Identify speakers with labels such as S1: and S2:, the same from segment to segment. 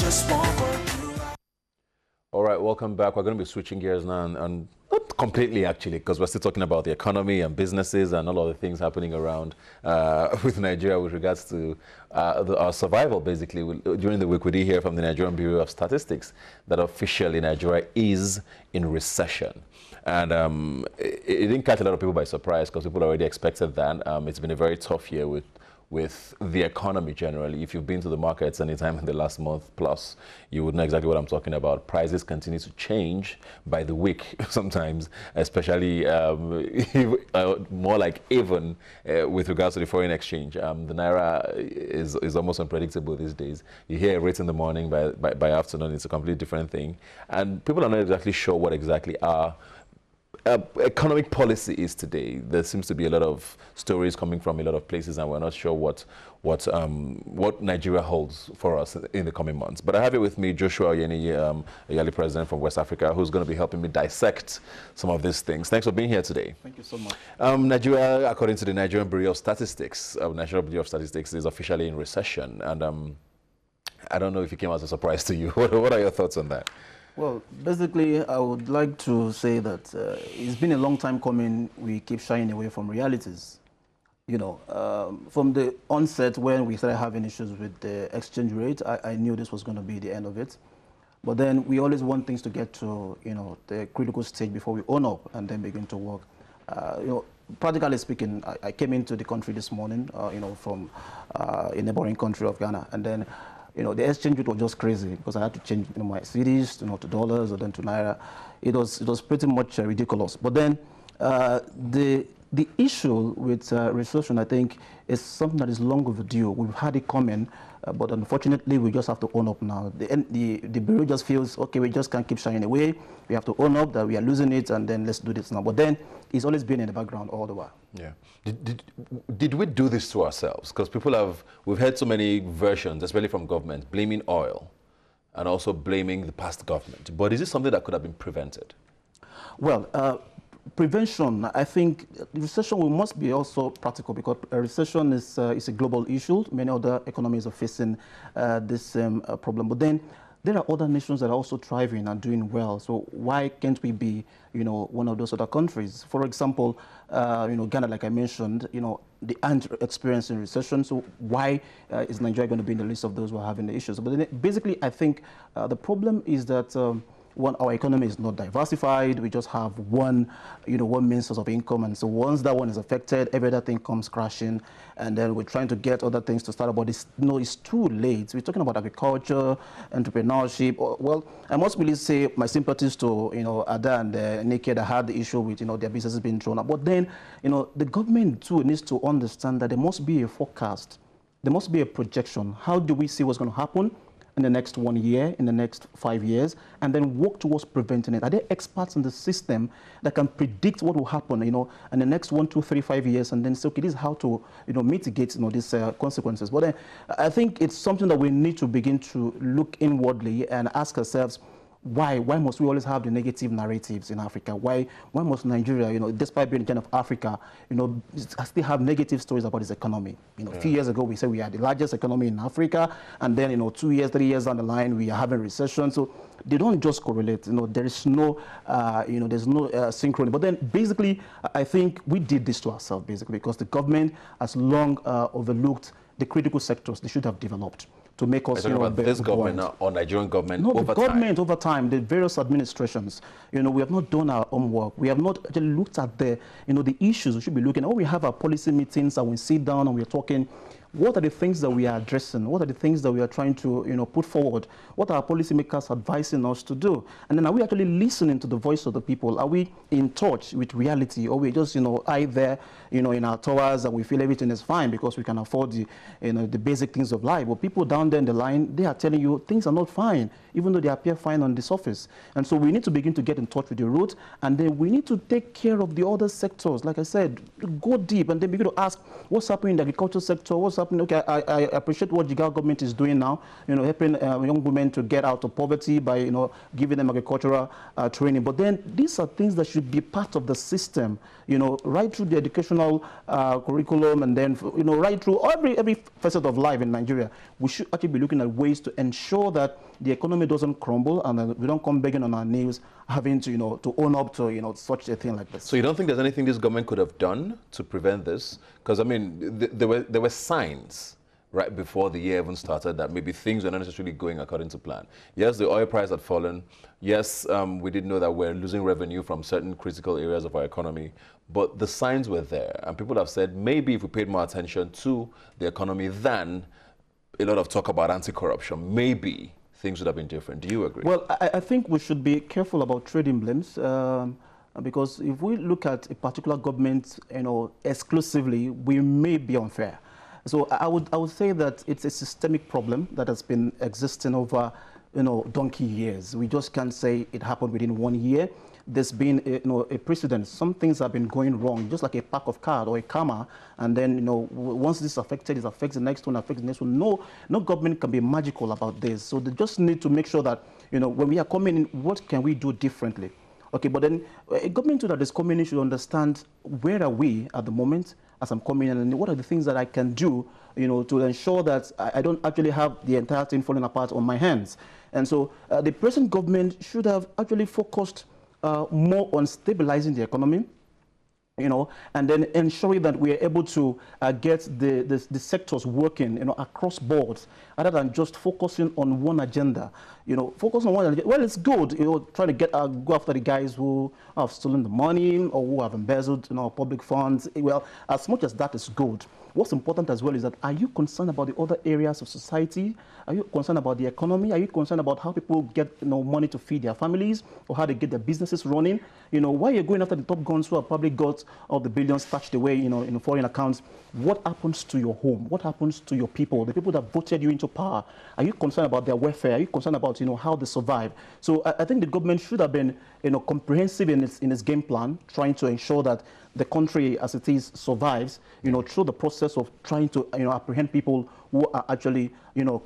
S1: just won't work you out.
S2: All right, welcome back. We're going to be switching gears now, and not completely actually, because we're still talking about the economy and businesses and all of the things happening around with Nigeria with regards to our survival, basically. During the week, we did hear from the Nigerian Bureau of Statistics that officially Nigeria is in recession. And it didn't catch a lot of people by surprise because people already expected that. It's been a very tough year with the economy generally. If you've been to the markets anytime in the last month plus, you would know exactly what I'm talking about. Prices continue to change by the week sometimes, especially more like even with regards to the foreign exchange. The Naira is almost unpredictable these days. You hear a rate in the morning, by afternoon it's a completely different thing. And people are not exactly sure what exactly our economic policy is today. There seems to be a lot of stories coming from a lot of places, and we're not sure what Nigeria holds for us in the coming months. But I have here with me Joshua Oyeni, Yali president from West Africa, who's going to be helping me dissect some of these things. Thanks for being here today.
S3: Thank you so much.
S2: Nigeria, according to the Nigerian Bureau of Statistics, National Bureau of Statistics is officially in recession, and I don't know if it came as a surprise to you. What are your thoughts on that?
S3: Well, basically, I would like to say that it's been a long time coming. We keep shying away from realities. You know, from the onset when we started having issues with the exchange rate, I knew this was going to be the end of it. But then we always want things to get to, you know, the critical stage before we own up and then begin to work. You know, practically speaking, I came into the country this morning, you know, from a neighboring country of Ghana, and then you know, the exchange rate was just crazy because I had to change, you know, my cedis, you know, to dollars or then to naira. It was pretty much ridiculous. But then the issue with recession, I think, is something that is long overdue. We've had it coming, but unfortunately, we just have to own up now. The Bureau just feels, okay, we just can't keep shying away. We have to own up that we are losing it, and then let's do this now. But then it's always been in the background all the while.
S2: Yeah. Did we do this to ourselves? Because we've heard so many versions, especially from government, blaming oil and also blaming the past government. But is this something that could have been prevented? Well,
S3: prevention, I think recession must be also practical because a recession is a global issue. Many other economies are facing this same problem. But then there are other nations that are also thriving and doing well. So why can't we be, you know, one of those other countries? For example, you know, Ghana, like I mentioned, you know, they aren't experiencing recession. So why is Nigeria going to be in the list of those who are having the issues? But then basically, I think the problem is that one, our economy is not diversified. We just have one, you know, one main source of income, and so once that one is affected, every other thing comes crashing, and then we're trying to get other things to start. But it's too late. We're talking about agriculture, entrepreneurship. Well, I must really say my sympathies to, you know, Ada and Nike that had the issue with, you know, their businesses being thrown up. But then, you know, the government too needs to understand that there must be a forecast. There must be a projection. How do we see what's going to happen in the next 1 year, in the next 5 years, and then work towards preventing it? Are there experts in the system that can predict what will happen, you know, in the next 1, 2, 3, 5 years, and then say, okay, this is how to, you know, mitigate, you know, these consequences? But I think it's something that we need to begin to look inwardly and ask ourselves, why must we always have the negative narratives in Africa? Why must Nigeria, you know, despite being a kind of Africa, you know, still have negative stories about its economy? You know, a few years ago, we said we are the largest economy in Africa, and then, you know, 2 years, 3 years down the line, we are having recession. So they don't just correlate. You know, there is no, you know, there's no synchrony. But then basically, I think we did this to ourselves, basically, because the government has long overlooked the critical sectors they should have developed to make us, you know,
S2: this government or Nigerian government
S3: over
S2: time?
S3: No, the government over time, the various administrations, you know, we have not done our homework. We have not actually looked at the, you know, the issues we should be looking at. When we have our policy meetings and we sit down and we're talking, what are the things that we are addressing? What are the things that we are trying to, you know, put forward? What are our policymakers advising us to do? And then are we actually listening to the voice of the people? Are we in touch with reality? Or we just, you know, either, you know, in our towers and we feel everything is fine because we can afford the, you know, the basic things of life. But people down there in the line, they are telling you things are not fine, even though they appear fine on the surface. And so we need to begin to get in touch with the root, and then we need to take care of the other sectors. Like I said, go deep and then begin to ask what's happening in the agricultural sector, what's happening. Okay, I appreciate what the government is doing now, helping young women to get out of poverty by, giving them agricultural training. But then these are things that should be part of the system, right through the educational curriculum, and then, right through every facet of life in Nigeria. We should actually be looking at ways to ensure that the economy doesn't crumble and we don't come begging on our knees, having to, to own up to, such a thing like this.
S2: So you don't think there's anything this government could have done to prevent this? Because, I mean, there were signs right before the year even started that maybe things were not necessarily going according to plan. Yes, the oil price had fallen. Yes, we did know that we're losing revenue from certain critical areas of our economy. But the signs were there. And people have said maybe if we paid more attention to the economy than a lot of talk about anti-corruption, maybe things would have been different. Do you agree?
S3: Well, I think we should be careful about trading blames, because if we look at a particular government, exclusively, we may be unfair. So I would say that it's a systemic problem that has been existing over, donkey years. We just can't say it happened within 1 year. There's been a precedent. Some things have been going wrong, just like a pack of cards or a karma. And then, once this affected, it affects the next one, affects the next one. No government can be magical about this. So they just need to make sure that, when we are coming in, what can we do differently? Okay, but then a government that is coming in should understand where are we at the moment as I'm coming in, and what are the things that I can do, to ensure that I don't actually have the entire thing falling apart on my hands. And so the present government should have actually focused more on stabilizing the economy, and then ensuring that we are able to get the sectors working, across boards, rather than just focusing on one agenda. Focus on one agenda. Well, it's good, trying to go after the guys who have stolen the money or who have embezzled, public funds. Well, as much as that is good, what's important as well is that, are you concerned about the other areas of society? Are you concerned about the economy? Are you concerned about how people get money to feed their families, or how they get their businesses running? Why you're going after the top guns who have probably got all the billions stashed away, in foreign accounts? What happens to your home? What happens to your people, the people that voted you into power? Are you concerned about their welfare? Are you concerned about, how they survive? So I think the government should have been, comprehensive in its game plan, trying to ensure that the country as it is survives, through the process of trying to, apprehend people who are actually,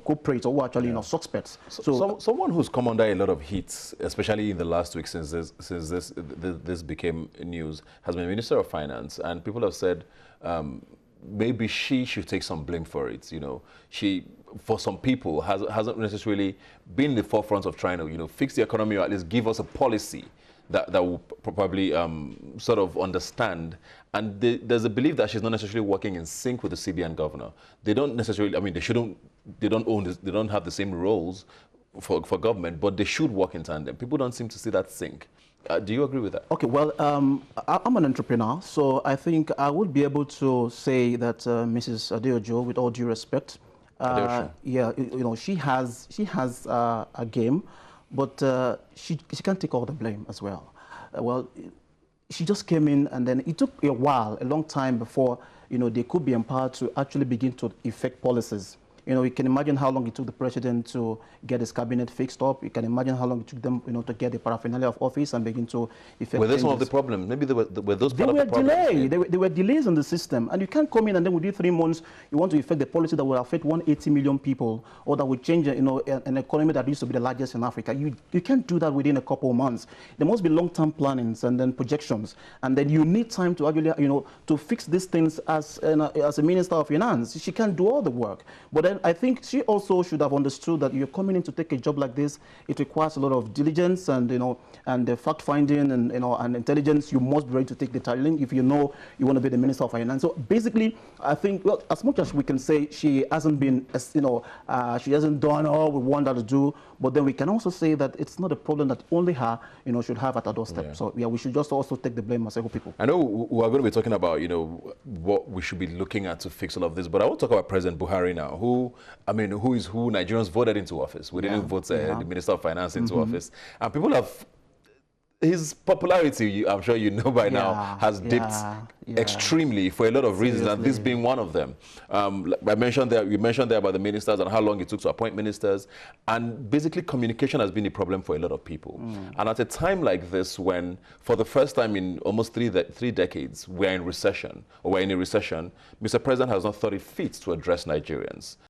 S3: culprits or who are actually, suspects.
S2: So someone who's come under a lot of heat, especially in the last week since this became news, has been Minister of Finance, and people have said maybe she should take some blame for it. She, for some people, hasn't necessarily been in the forefront of trying to, fix the economy, or at least give us a policy that will probably sort of understand. And there's a belief that she's not necessarily working in sync with the CBN governor. They don't necessarily, they don't have the same roles for government, but they should work in tandem. People don't seem to see that sync. Do you agree with that? Okay,
S3: well, I'm an entrepreneur, so I think I would be able to say that Mrs. Adeojo, with all due respect, yeah, she has a game, but she can't take all the blame as well. Well, she just came in, and then it took a long time before they could be empowered to actually begin to effect policies. You can imagine how long it took the president to get his cabinet fixed up. You can imagine how long it took them, to get the paraphernalia of office and begin to effect.
S2: Were those one of the problems? Maybe were those part of the problem?
S3: There were delays in the system, and you can't come in and then within 3 months you want to effect the policy that will affect 180 million people, or that will change, an economy that used to be the largest in Africa. You can't do that within a couple of months. There must be long-term plannings and then projections, and then you need time to actually, to fix these things as a Minister of Finance. She can't do all the work, but then I think she also should have understood that you're coming in to take a job like this. It requires a lot of diligence and and fact-finding and intelligence. You must be ready to take the challenge if you want to be the Minister of Finance. So basically, I think, well, as much as we can say she hasn't been, she hasn't done all we want her to do, but then we can also say that it's not a problem that only her, should have at her doorstep. Yeah. So yeah, we should just also take the blame as a people.
S2: I know we are going to be talking about, what we should be looking at to fix all of this, but I want to talk about President Buhari now, who Nigerians voted into office. We didn't vote the Minister of Finance into office. And people have his popularity, I'm sure you know by now, has dipped extremely for a lot of reasons, and this being one of them. You mentioned there about the ministers and how long it took to appoint ministers, and basically communication has been a problem for a lot of people. And at a time like this, when for the first time in almost three decades, we're in a recession, Mr. President has not thought it fit to address Nigerians.